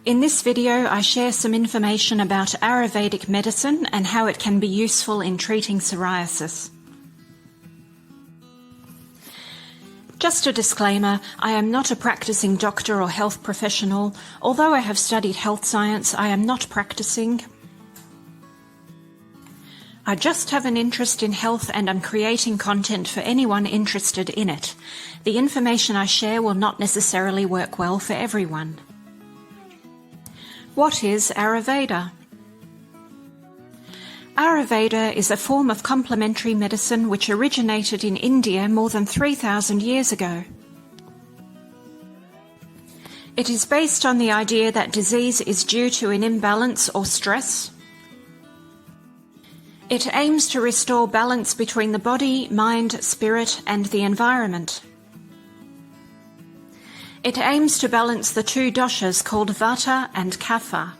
In this video, I share some information about Ayurvedic medicine and how it can be useful in treating psoriasis. Just a disclaimer, I am not a practicing doctor or health professional. Although I have studied health science, I am not practicing. I just have an interest in health and am creating content for anyone interested in it. The information I share will not necessarily work well for everyone. What is Ayurveda? Ayurveda is a form of complementary medicine which originated in India more than 3,000 years ago. It is based on the idea that disease is due to an imbalance or stress. It aims to restore balance between the body, mind, spirit, and the environment. It aims to balance the two doshas called Vata and Kapha.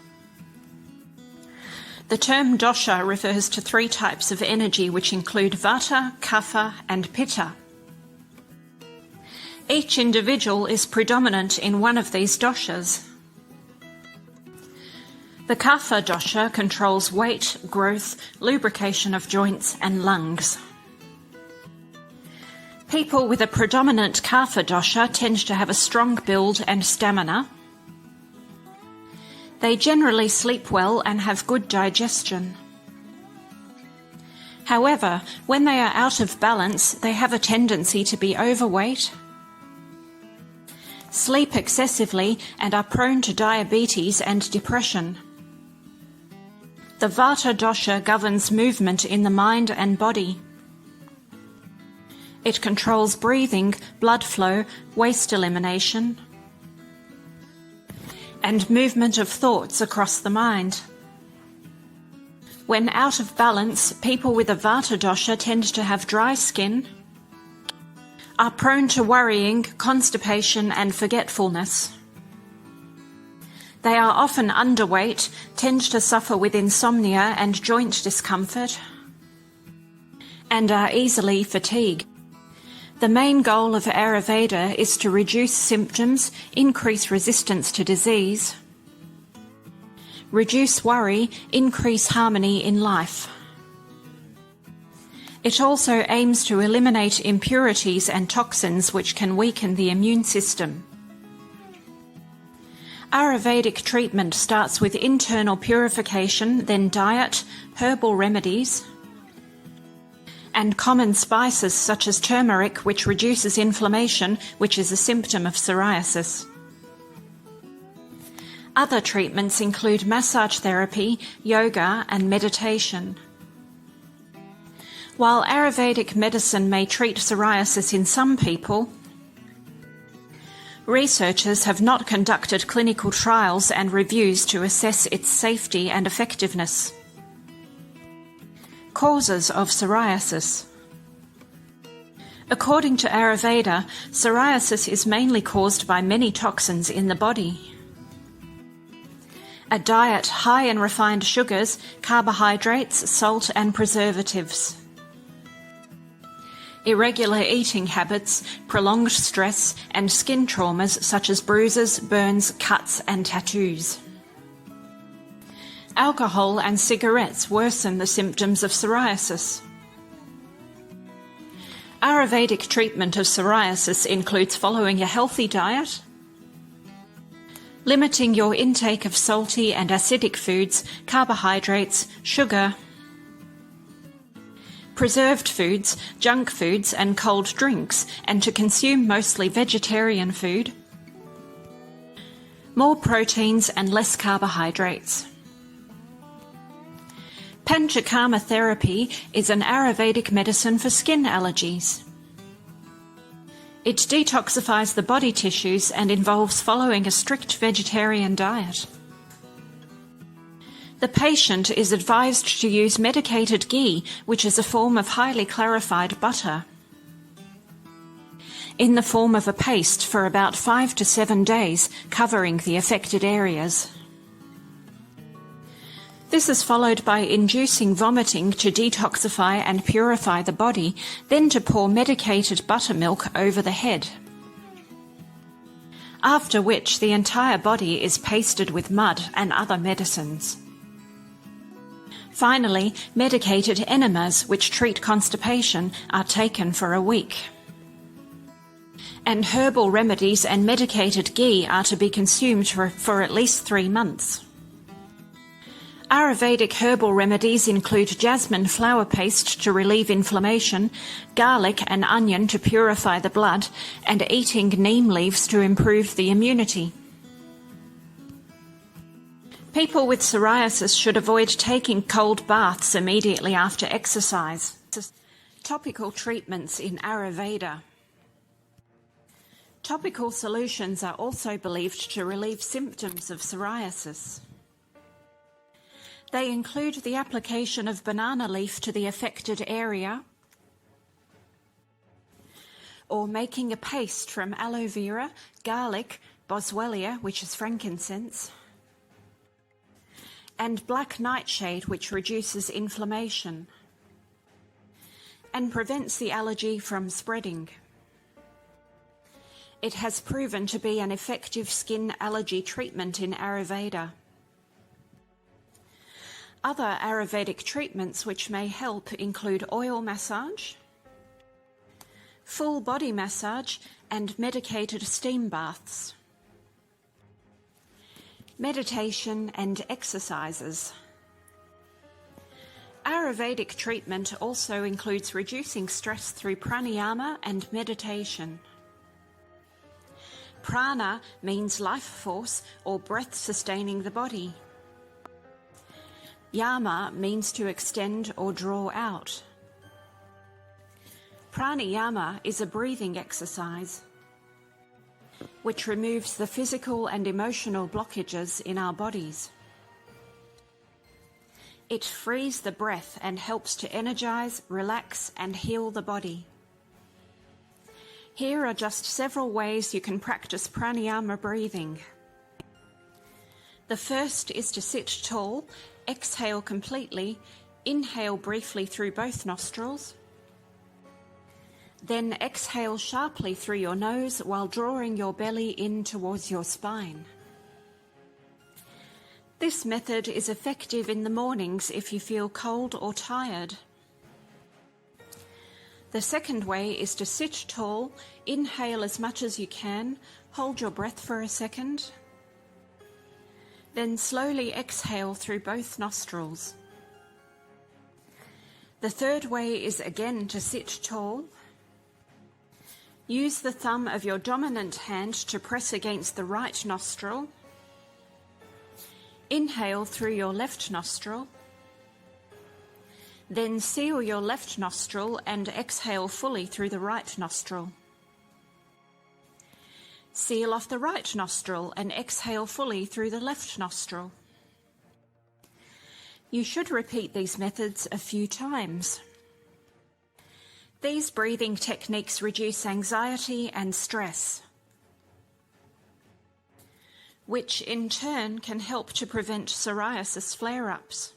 The term dosha refers to three types of energy which include Vata, Kapha, and Pitta. Each individual is predominant in one of these doshas. The Kapha dosha controls weight, growth, lubrication of joints, and lungs. People with a predominant Kapha dosha tend to have a strong build and stamina. They generally sleep well and have good digestion. However, when they are out of balance, they have a tendency to be overweight, sleep excessively, and are prone to diabetes and depression. The Vata dosha governs movement in the mind and body. It controls breathing, blood flow, waste elimination, and movement of thoughts across the mind. When out of balance, people with a Vata dosha tend to have dry skin, are prone to worrying, constipation, and forgetfulness. They are often underweight, tend to suffer with insomnia and joint discomfort, and are easily fatigued. The main goal of Ayurveda is to reduce symptoms, increase resistance to disease, reduce worry, increase harmony in life. It also aims to eliminate impurities and toxins which can weaken the immune system. Ayurvedic treatment starts with internal purification, then diet, herbal remedies, and common spices such as turmeric, which reduces inflammation, which is a symptom of psoriasis. Other treatments include massage therapy, yoga, and meditation. While Ayurvedic medicine may treat psoriasis in some people, researchers have not conducted clinical trials and reviews to assess its safety and effectiveness. Causes of psoriasis. According to Ayurveda, psoriasis is mainly caused by many toxins in the body. A diet high in refined sugars, carbohydrates, salt, and preservatives. Irregular eating habits, prolonged stress, and skin traumas such as bruises, burns, cuts, and tattoos. Alcohol and cigarettes worsen the symptoms of psoriasis. Ayurvedic treatment of psoriasis includes following a healthy diet, limiting your intake of salty and acidic foods, carbohydrates, sugar, preserved foods, junk foods, and cold drinks, and to consume mostly vegetarian food, more proteins and less carbohydrates. Panchakarma therapy is an Ayurvedic medicine for skin allergies. It detoxifies the body tissues and involves following a strict vegetarian diet. The patient is advised to use medicated ghee, which is a form of highly clarified butter, in the form of a paste for about 5 to 7 days, covering the affected areas. This is followed by inducing vomiting to detoxify and purify the body, then to pour medicated buttermilk over the head. after which the entire body is pasted with mud and other medicines. Finally, medicated enemas which treat constipation are taken for a week. And herbal remedies and medicated ghee are to be consumed for at least 3 months. Ayurvedic herbal remedies include jasmine flower paste to relieve inflammation, garlic and onion to purify the blood, and eating neem leaves to improve the immunity. People with psoriasis should avoid taking cold baths immediately after exercise. Topical treatments in Ayurveda. Topical solutions are also believed to relieve symptoms of psoriasis. They include the application of banana leaf to the affected area, or making a paste from aloe vera, garlic, boswellia, which is frankincense, and black nightshade, which reduces inflammation and prevents the allergy from spreading. It has proven to be an effective skin allergy treatment in Ayurveda. Other Ayurvedic treatments which may help include oil massage, full body massage, and medicated steam baths. Meditation and exercises. Ayurvedic treatment also includes reducing stress through pranayama and meditation. Prana means life force or breath sustaining the body. Yama means to extend or draw out. Pranayama is a breathing exercise which removes the physical and emotional blockages in our bodies. It frees the breath and helps to energize, relax, and heal the body. Here are just several ways you can practice pranayama breathing. The first is to sit tall, exhale completely, inhale briefly through both nostrils, then exhale sharply through your nose while drawing your belly in towards your spine. This method is effective in the mornings if you feel cold or tired. The second way is to sit tall, inhale as much as you can, hold your breath for a second, then slowly exhale through both nostrils. The third way is again to sit tall. Use the thumb of your dominant hand to press against the right nostril. Inhale through your left nostril. Then seal your left nostril and exhale fully through the right nostril. Seal off the right nostril and exhale fully through the left nostril. You should repeat these methods a few times. These breathing techniques reduce anxiety and stress, which in turn can help to prevent psoriasis flare-ups.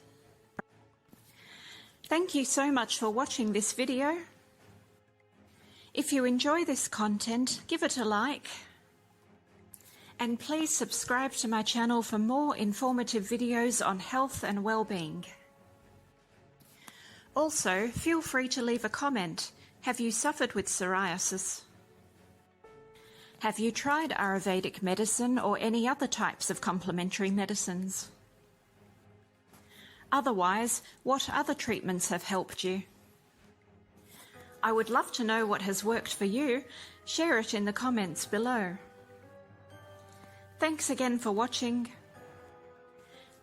Thank you so much for watching this video. If you enjoy this content, give it a like. And please subscribe to my channel for more informative videos on health and well-being. Also, feel free to leave a comment. Have you suffered with psoriasis? Have you tried Ayurvedic medicine or any other types of complementary medicines? Otherwise, what other treatments have helped you? I would love to know what has worked for you. Share it in the comments below. Thanks again for watching.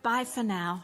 Bye for now.